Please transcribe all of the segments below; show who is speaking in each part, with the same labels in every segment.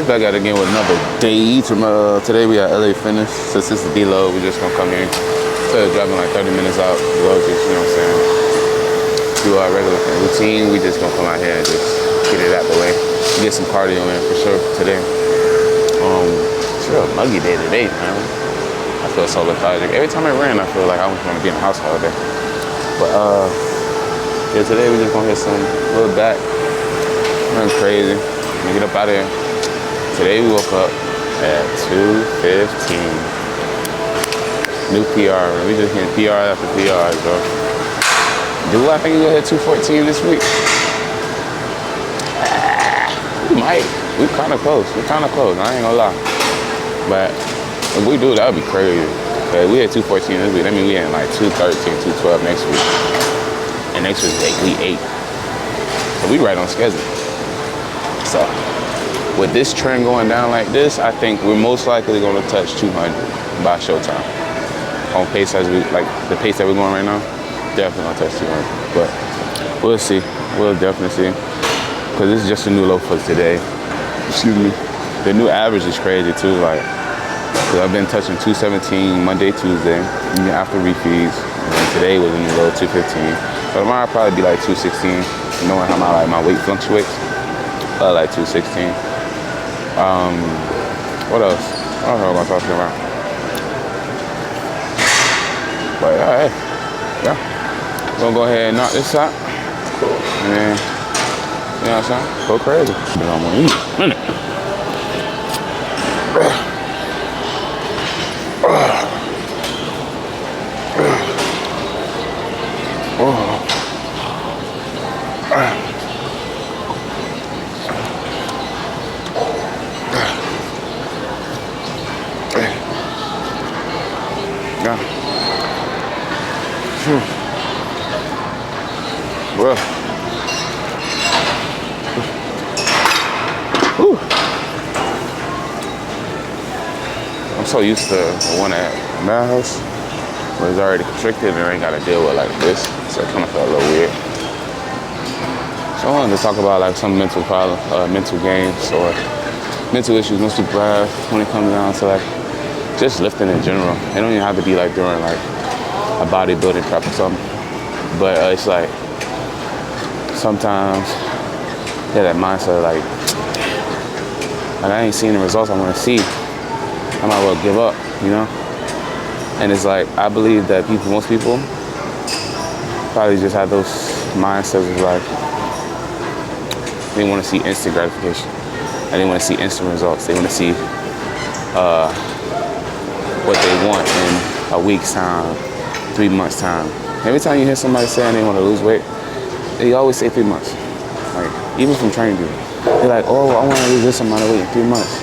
Speaker 1: We back at it again with another day. Today we at LA Fitness. Since it's the D-Load, we just gonna come here. Instead of driving like 30 minutes out, we'll just, you know what I'm saying, do our regular routine. We just gonna come out here and just get it out the way. Get some cardio in for sure today. It's a real muggy day today, man. I feel so lethargic. Every time it rains, I feel like I just want to be in the house all day. But yeah, today we just gonna hit some little back. Run crazy. Get up out of here. Today we woke up at 2:15. New PR. We just hit PR after PR, bro. Do I think we're gonna hit 214 this week? We might. We kind of close. I ain't gonna lie. But if we do, that would be crazy. But we hit 214 this week. That means we had like 213, 212 next week. And next week is like week 8. So we right on schedule. So with this trend going down like this, I think we're most likely going to touch 200 by showtime. On pace as we like the pace that we're going right now, definitely going to touch 200. But we'll see. We'll definitely see. Because this is just a new low for today. Excuse me. The new average is crazy too. Like, cause I've been touching 217 Monday, Tuesday, even after refeeds. And today was a new low 215. But tomorrow I'll probably be like 216. Knowing how my weight fluctuates. Like 216. What else? I don't know what I'm talking about. But yeah, hey. Yeah. We're gonna go ahead and knock this out. And you know what I'm saying? Go crazy. But I'm gonna eat in a minute. Bro. Whew. I'm so used to the one at my house where it's already constricted and I ain't gotta deal with like this. So it kind of felt a little weird. So I wanted to talk about like some mental problems, mental games or mental issues most people have when it comes down to like just lifting in general. It don't even have to be like during like a bodybuilding prep or something. But it's like sometimes, yeah, that mindset like I ain't seeing the results I want to see. I might well give up, you know? And it's like, I believe that most people probably just have those mindsets of like, they want to see instant gratification. And they want to see instant results. They want to see what they want in a week's time, 3 months' time. Every time you hear somebody saying they want to lose weight, they always say 3 months. Like, even from training people. They're like, oh, I want to lose this amount of weight in 3 months.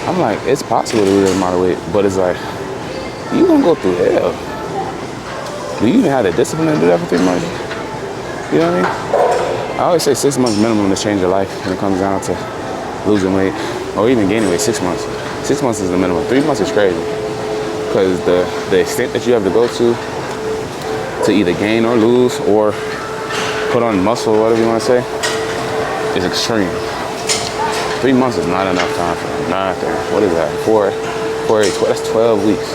Speaker 1: I'm like, it's possible to lose this amount of weight, but it's like, you're going to go through hell. Do you even have the discipline to do that for 3 months? You know what I mean? I always say 6 months minimum to change your life when it comes down to losing weight or even gaining weight. 6 months. 6 months is the minimum. 3 months is crazy. Because the extent that you have to go to either gain or lose or put on muscle or whatever you want to say is extreme. 3 months is not enough time for nothing. What is that? 4, 8, 12, that's 12 weeks.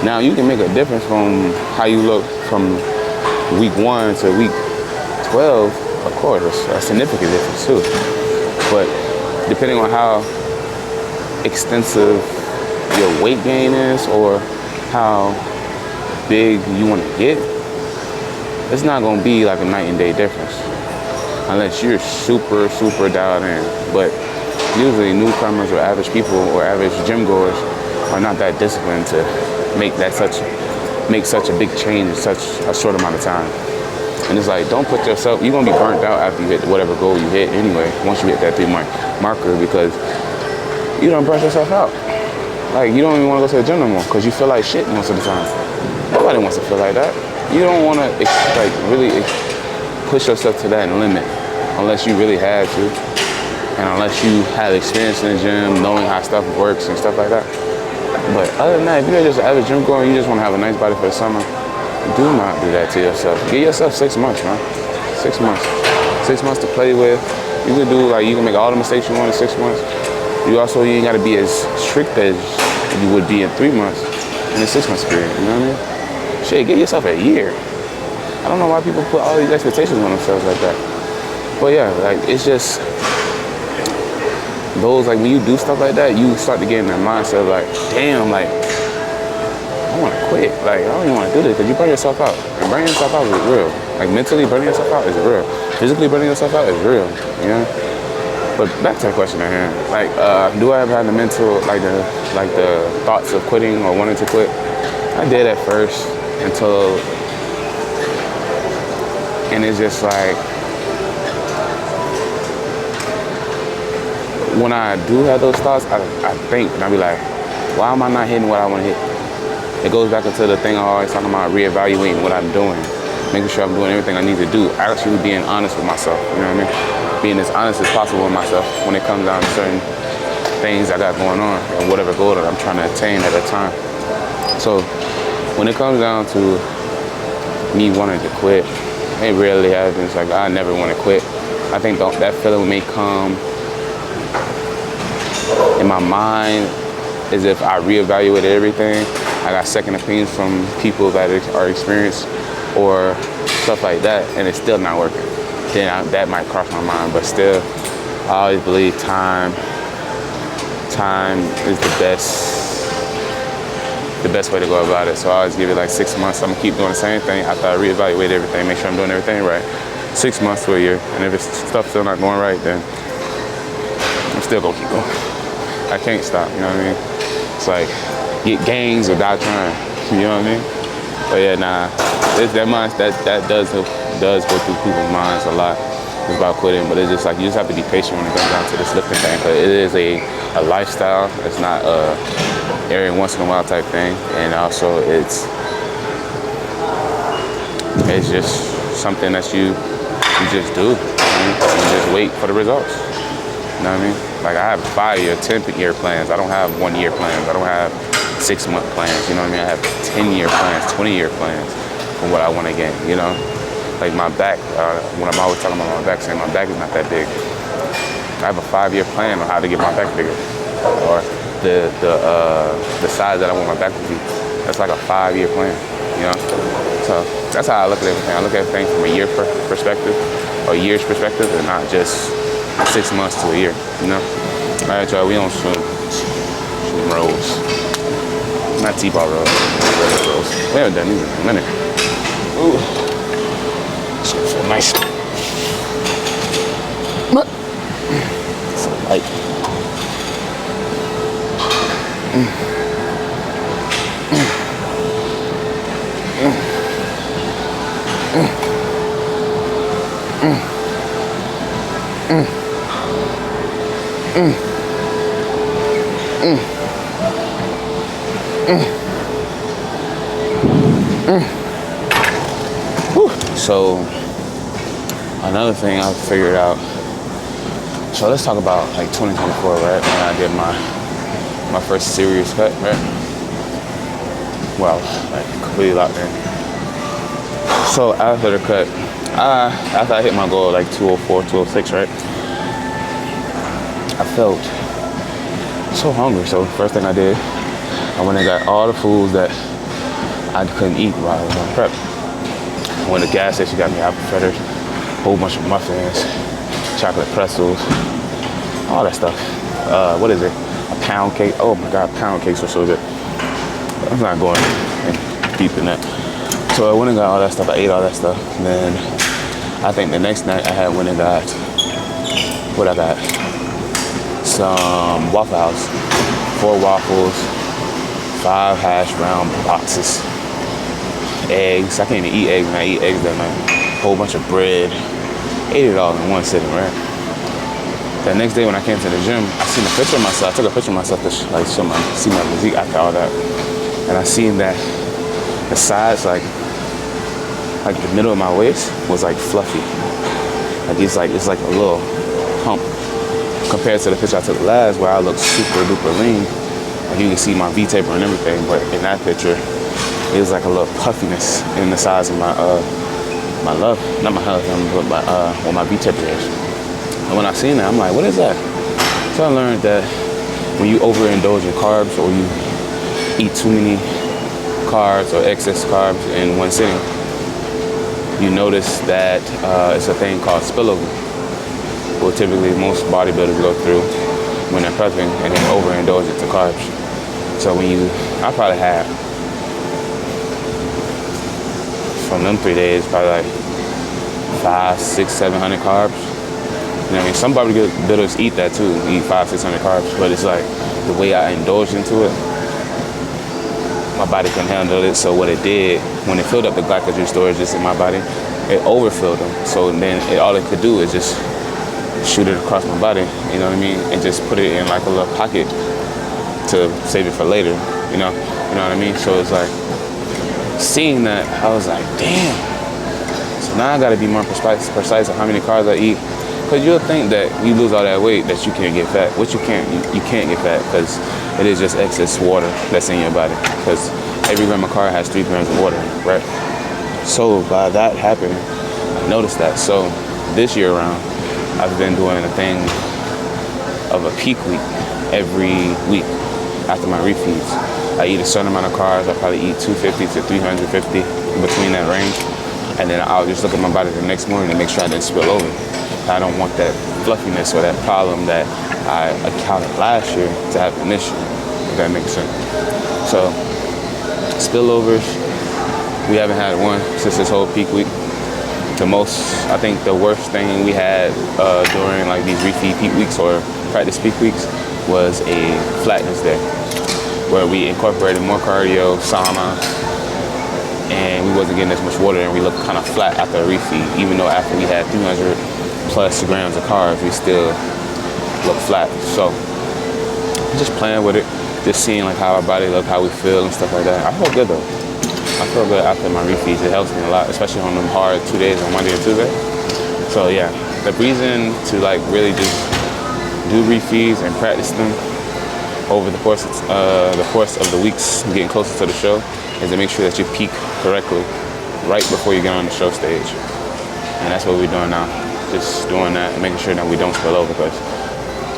Speaker 1: Now you can make a difference from how you look from week 1 to week 12. Of course, that's a significant difference too. But depending on how extensive your weight gain is or how big you want to get, it's not going to be like a night and day difference unless you're super dialed in. But usually newcomers or average people or average gym goers are not that disciplined to make such a big change in such a short amount of time. And it's like, don't put yourself, you're going to be burnt out after you hit whatever goal you hit anyway, once you hit that 3-month marker, because you don't brush yourself out. Like, you don't even want to go to the gym no more because you feel like shit most of the time. Nobody wants to feel like that. You don't want to like really push yourself to that limit unless you really had to, and unless you have experience in the gym, knowing how stuff works and stuff like that. But other than that, if you're just an average gym goer and you just want to have a nice body for the summer, do not do that to yourself. Give yourself 6 months, man. 6 months. 6 months to play with. You can do, like, you can make all the mistakes you want in 6 months. you ain't gotta be as strict as you would be in 3 months in a 6 month period, you know what I mean? Shit, give yourself a year. I don't know why people put all these expectations on themselves like that. But yeah, like it's just those, like when you do stuff like that, you start to get in that mindset of like, damn, like I want to quit. Like I don't even want to do this because you burn yourself out. And burning yourself out is real. Like mentally burning yourself out is real. Physically burning yourself out is real. You know. But back to the question at hand. Like, do I ever have the mental, like the thoughts of quitting or wanting to quit? I did at first until, and it's just like, when I do have those thoughts, I think and I be like, why am I not hitting what I want to hit? It goes back into the thing I always talking about, reevaluating what I'm doing, making sure I'm doing everything I need to do, actually being honest with myself. You know what I mean? Being as honest as possible with myself when it comes down to certain things I got going on and whatever goal that I'm trying to attain at a time. So when it comes down to me wanting to quit, it rarely happens. Like I never want to quit. I think that feeling may come in my mind as if I reevaluated everything. I got second opinions from people that are experienced or stuff like that, and it's still not working. Then that might cross my mind, but still, I always believe time is the best way to go about it. So I always give it like 6 months. I'm gonna keep doing the same thing after I reevaluate everything, make sure I'm doing everything right. 6 months to a year, and if stuff's still not going right, then I'm still gonna keep going. I can't stop, you know what I mean? It's like, get gains or die trying, you know what I mean? But yeah, nah, that does go through people's minds a lot. It's about quitting, but it's just like, you just have to be patient when it comes down to this lifting thing, because it is a lifestyle. It's not a every once in a while type thing, and also it's just something that you just do. You know? You just wait for the results. You know what I mean? Like I have 5-year, 10-year plans. I don't have 1-year plans. I don't have 6-month plans. You know what I mean? I have 10-year plans, 20-year plans for what I want to gain. You know, like my back. When I'm always talking about my back, saying my back is not that big. I have a 5-year plan on how to get my back bigger, or the size that I want my back to be. That's like a 5-year plan. You know, so that's how I look at everything. I look at everything from a year perspective, or year's perspective, and not just 6 months to a year, you know? All right, y'all, we on some rolls. Not T-ball rolls, regular rolls. We haven't done these in a minute. Ooh. This one feel nice. So light. So another thing I figured out. So let's talk about like 2024, right? When I did my first serious cut, right? Well, like completely locked in. So after the cut, after I hit my goal like 204, 206, right? I felt so hungry. So first thing I did, I went and got all the foods that I couldn't eat while I was on prep. I went to the gas station, got me apple fritters, a whole bunch of muffins, chocolate pretzels, all that stuff. What is it? A pound cake. Oh my God, pound cakes were so good. I'm not going and deep in that. So I went and got all that stuff. I ate all that stuff. And then I think the next night I went and got, what I got? Some Waffle House, 4 waffles, 5 hash brown boxes, eggs. I can't even eat eggs, and I eat eggs that night. A whole bunch of bread. Ate it all in one sitting, right? That next day when I came to the gym, I seen a picture of myself. I took a picture of myself to see my physique after all that. And I seen that the sides, like the middle of my waist was like fluffy. Like it's like a little hump compared to the picture I took last, where I looked super duper lean. Like you can see my V-taper and everything, but in that picture, it was like a little puffiness in the size of my love, not my hug, but where my V-taper is. And when I seen that, I'm like, what is that? So I learned that when you overindulge in carbs or you eat too many carbs or excess carbs in one sitting, you notice that it's a thing called spillover. Well, typically most bodybuilders go through when they're prepping and then overindulge into carbs. So I probably have from them 3 days probably like 500, 600, 700 carbs. You know what I mean? Some bodybuilders eat that too, eat 500, 600 carbs, but it's like the way I indulged into it, my body couldn't handle it. So what it did, when it filled up the glycogen storages in my body, it overfilled them. So then all it could do is just shoot it across my body, you know what I mean? And just put it in like a little pocket to save it for later, you know what I mean? So it's like, seeing that, I was like, damn. So now I gotta be more precise on how many carbs I eat. Cause you'll think that you lose all that weight that you can't get fat, which you can't get fat because it is just excess water that's in your body. Because every gram of carb has 3 grams of water, right? So by that happening, I noticed that. So this year around, I've been doing a thing of a peak week every week after my refeeds. I eat a certain amount of carbs. I probably eat 250 to 350, between that range. And then I'll just look at my body the next morning to make sure I didn't spill over. I don't want that fluffiness or that problem that I accounted last year to happen this year, if that makes sense. So spillovers, we haven't had one since this whole peak week. I think the worst thing we had during like these refeed peak weeks or practice peak weeks was a flatness day, where we incorporated more cardio, sauna, and we wasn't getting as much water, and we looked kind of flat after a refeed. Even though after we had 300 plus grams of carbs, we still look flat. So just playing with it, just seeing like how our body look, how we feel and stuff like that. I feel good though. I feel good after my refeeds. It helps me a lot, especially on them hard 2 days on Monday and Tuesday. So yeah, the reason to like really just do refeeds and practice them over the course of the weeks getting closer to the show is to make sure that you peak correctly right before you get on the show stage. And that's what we're doing now. Just doing that and making sure that we don't spill over, because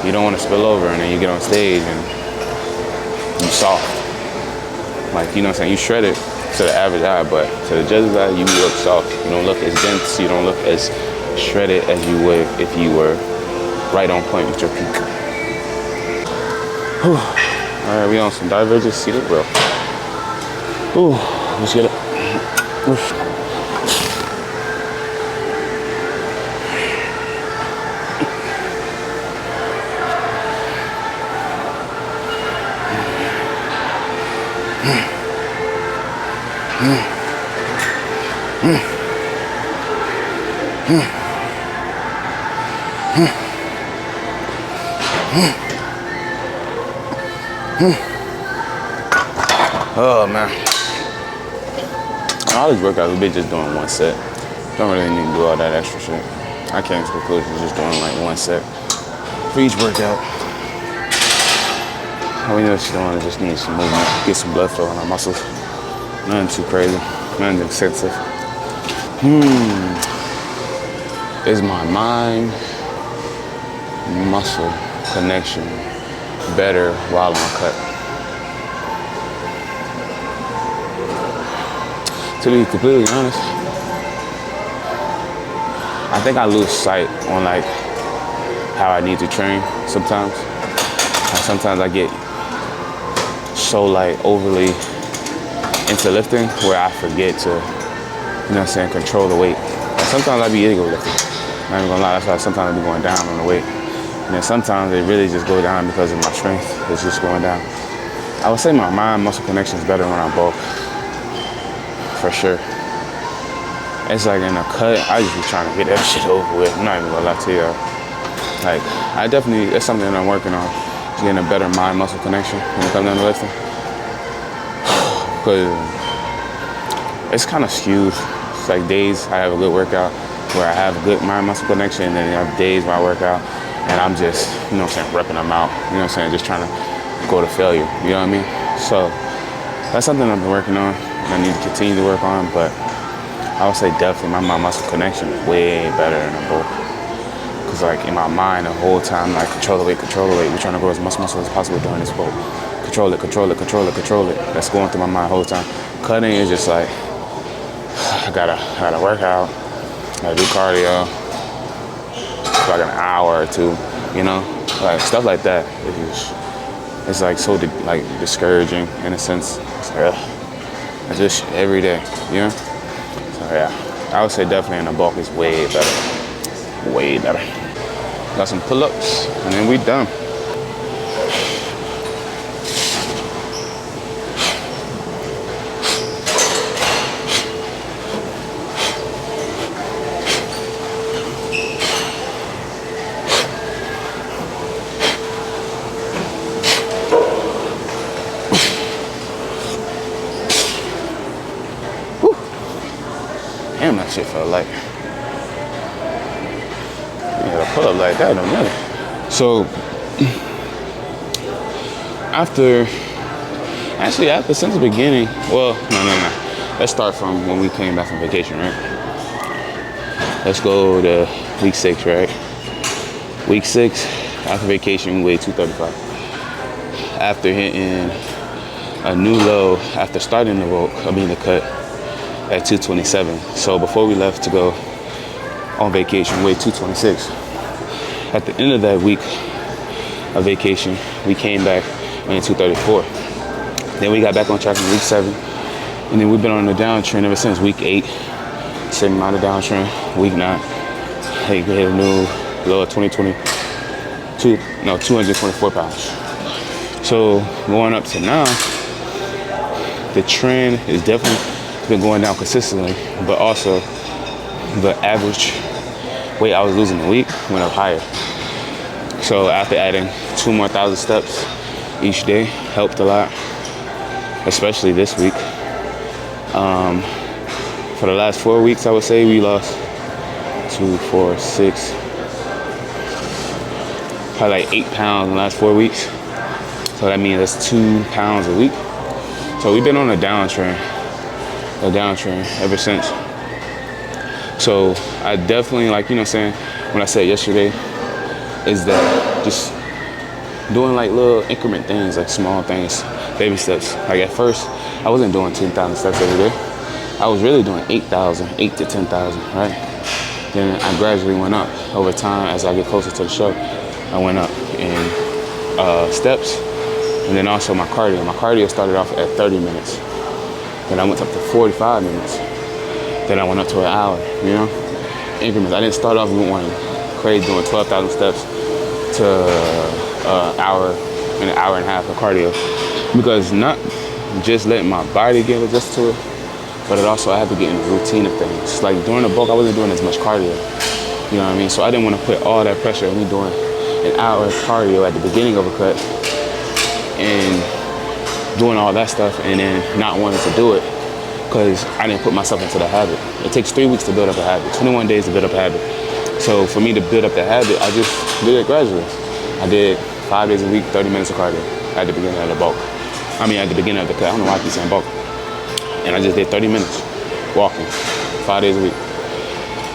Speaker 1: you don't want to spill over and then you get on stage and you soft. Like, you know what I'm saying? You shred it to the average eye, but to the judge's eye, you look soft. You don't look as dense. You don't look as shredded as you would if you were right on point with your peak. Whew. All right, we on some divergent seated row. Ooh, let's get it. Oof. Oh man, all these workouts we be just doing one set. Don't really need to do all that extra shit. I came to the conclusion just doing like one set for each workout. All we just need some movement, get some blood flow in our muscles. Nothing too crazy, nothing excessive. Is my mind muscle connection better while on cut? To be completely honest, I think I lose sight on like how I need to train sometimes. Sometimes I get so like overly into lifting where I forget to, you know what I'm saying, control the weight. And sometimes I be ego lifting. I'm not even gonna lie, that's why sometimes I be going down on the weight. And then sometimes it really just go down because of my strength. It's just going down. I would say my mind muscle connection is better when I bulk. For sure. It's like in a cut, I just be trying to get that shit over with. I'm not even gonna lie to y'all. Like, I definitely, it's something that I'm working on. Getting a better mind muscle connection when it comes down to lifting. Because it's kind of skewed. It's like days I have a good workout where I have a good mind muscle connection, and then I have days where I work out and I'm just, you know what I'm saying, repping them out. You know what I'm saying, just trying to go to failure. You know what I mean? So that's something I've been working on. I need to continue to work on, but I would say definitely my mind muscle connection is way better than a bulk. Cause like in my mind the whole time, like control the weight, control the weight. We're trying to grow as much muscle as possible during this boat. Control it, control it, control it, control it. That's going through my mind the whole time. Cutting is just like, I gotta work out, gotta do cardio for like an hour or two, you know? Like stuff like that. It's like so like discouraging in a sense. It's like, it's just every day, you know? So yeah, I would say definitely in the bulk is way better, way better. Got some pull-ups and then we done. Damn, that shit felt light. You gotta pull up like that, no matter. So, since the beginning, well, no. Let's start from when we came back from vacation, right? Let's go to week 6, right? Week 6, after vacation, we weighed 235. After hitting a new low, after starting the cut, at 227. So before we left to go on vacation, weighed 226. At the end of that week of vacation, we came back weighing 234. Then we got back on track in week 7. And then we've been on the downtrend ever since week 8. Same amount of downtrend. Week 9, hey, we hit a new low of 224 pounds. So going up to now, the trend is definitely been going down consistently, but also the average weight I was losing a week went up higher. So after adding 2 more 1,000 steps each day, helped a lot, especially this week. For the last 4 weeks, I would say we lost 2, 4, 6, probably like 8 pounds in the last 4 weeks. So that means that's 2 pounds a week. So we've been on a downtrend ever since. So I definitely, like, you know what I'm saying, when I said yesterday, is that just doing like little increment things, like small things, baby steps. Like at first, I wasn't doing 10,000 steps every day. I was really doing 8 to 10,000, right? Then I gradually went up over time as I get closer to the show. I went up in steps, and then also my cardio. My cardio started off at 30 minutes. Then I went up to 45 minutes. Then I went up to an hour, you know? Increments. I didn't start off with one crazy doing 12,000 steps to an hour and a half of cardio. Because not just letting my body get adjusted to it, but it also I had to get in the routine of things. Like during the bulk, I wasn't doing as much cardio. You know what I mean? So I didn't want to put all that pressure on me doing an hour of cardio at the beginning of a cut and doing all that stuff and then not wanting to do it because I didn't put myself into the habit. It takes 3 weeks to build up a habit, 21 days to build up a habit. So for me to build up the habit, I just did it gradually. I did 5 days a week, 30 minutes of cardio at the beginning of the bulk. At the beginning of the cut. I don't know why I keep saying bulk. And I just did 30 minutes walking 5 days a week.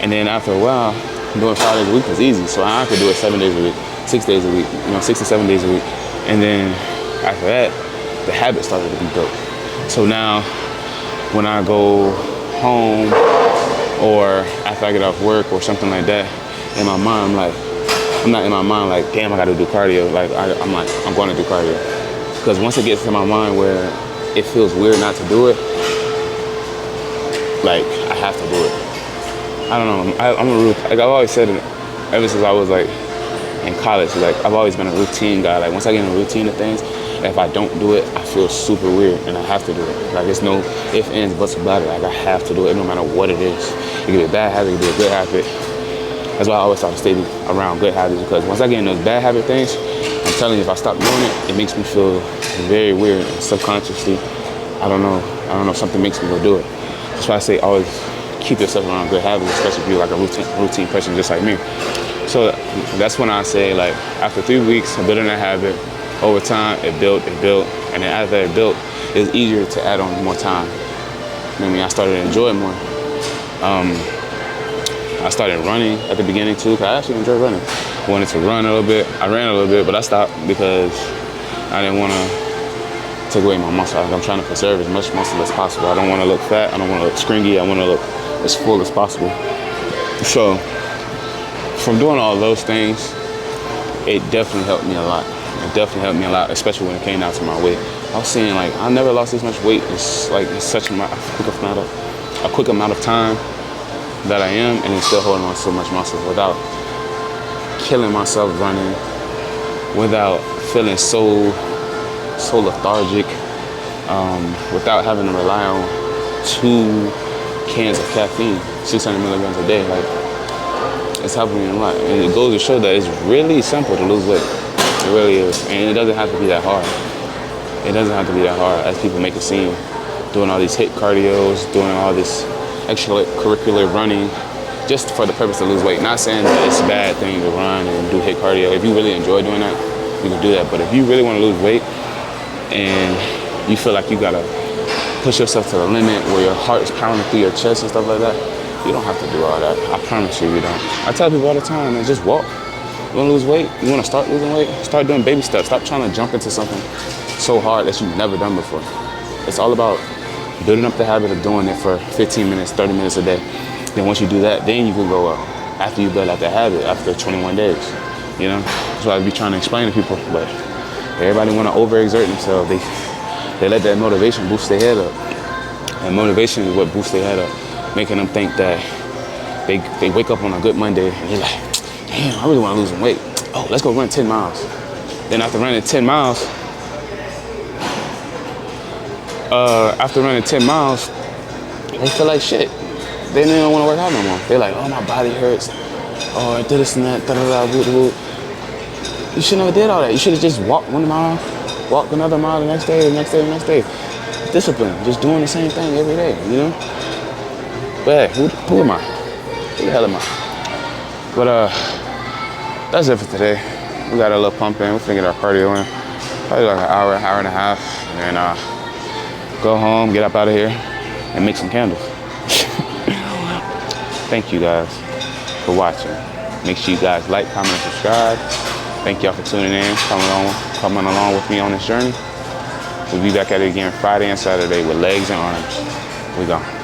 Speaker 1: And then after a while, doing 5 days a week was easy. So I could do it 7 days a week, 6 days a week, 6 to 7 days a week. And then after that, the habit started to be built. So now when I go home or after I get off work or something like that, in my mind, I'm not in my mind like, damn, I gotta do cardio. Like I'm going to do cardio. Because once it gets to my mind where it feels weird not to do it, like I have to do it. I don't know. I've always said it ever since I was like in college. Like I've always been a routine guy. Like once I get in a routine of things, if I don't do it, I feel super weird and I have to do it. Like it's no ifs, ands, buts about it. Like I have to do it no matter what it is. It could be a bad habit, it could be a good habit. That's why I always try to stay around good habits, because once I get in those bad habit things, I'm telling you, if I stop doing it, it makes me feel very weird and subconsciously. I don't know, something makes me go do it. That's why I say always keep yourself around good habits, especially if you're like a routine person just like me. So that's when I say, like, after 3 weeks of building that habit, over time it built, and then after it built, it's easier to add on more time. I mean, I started to enjoy it more. I started running at the beginning too, because I actually enjoy running. I wanted to run a little bit. I ran a little bit, but I stopped because I didn't want to take away my muscle. I'm trying to preserve as much muscle as possible. I don't want to look fat. I don't want to look stringy. I want to look as full as possible. So from doing all those things, it definitely helped me a lot. It definitely helped me a lot, especially when it came down to my weight. I was saying, like, I never lost this much weight. It's like such a quick amount of time that I am, and then still holding on so much muscle without killing myself running, without feeling so lethargic, without having to rely on 2 cans of caffeine, 600 milligrams a day. Like, it's helping me a lot. And it goes to show that it's really simple to lose weight. It really is. And it doesn't have to be that hard. It doesn't have to be that hard as people make it seem. Doing all these HIIT cardios, doing all this extracurricular running, just for the purpose to lose weight. Not saying that it's a bad thing to run and do HIIT cardio. If you really enjoy doing that, you can do that. But if you really want to lose weight and you feel like you gotta push yourself to the limit where your heart is pounding through your chest and stuff like that, you don't have to do all that. I promise you, you don't. I tell people all the time, man, just walk. You want to lose weight? You want to start losing weight? Start doing baby steps. Stop trying to jump into something so hard that you've never done before. It's all about building up the habit of doing it for 15 minutes, 30 minutes a day. Then once you do that, then you can go up. After you build out that habit, after 21 days, you know? That's what I be trying to explain to people, but everybody want to overexert themselves. They let that motivation boost their head up. And motivation is what boosts their head up, making them think that they wake up on a good Monday and they're like, damn, I really want to lose some weight. Oh, let's go run 10 miles. Then after running 10 miles, they feel like shit. They don't want to work out no more. They're like, oh, my body hurts. Oh, I did this and that, da-da-da. You should never did all that. You should have just walked 1 mile, walked another mile the next day, the next day, the next day. Discipline, just doing the same thing every day, you know? But hey, who am I? Who the hell am I? But that's it for today. We got a little pump in. We're finna get our cardio in. Probably like an hour and a half. And then go home, get up out of here, and make some candles. Thank you guys for watching. Make sure you guys like, comment, and subscribe. Thank y'all for tuning in, coming along with me on this journey. We'll be back at it again Friday and Saturday with legs and arms. We gone.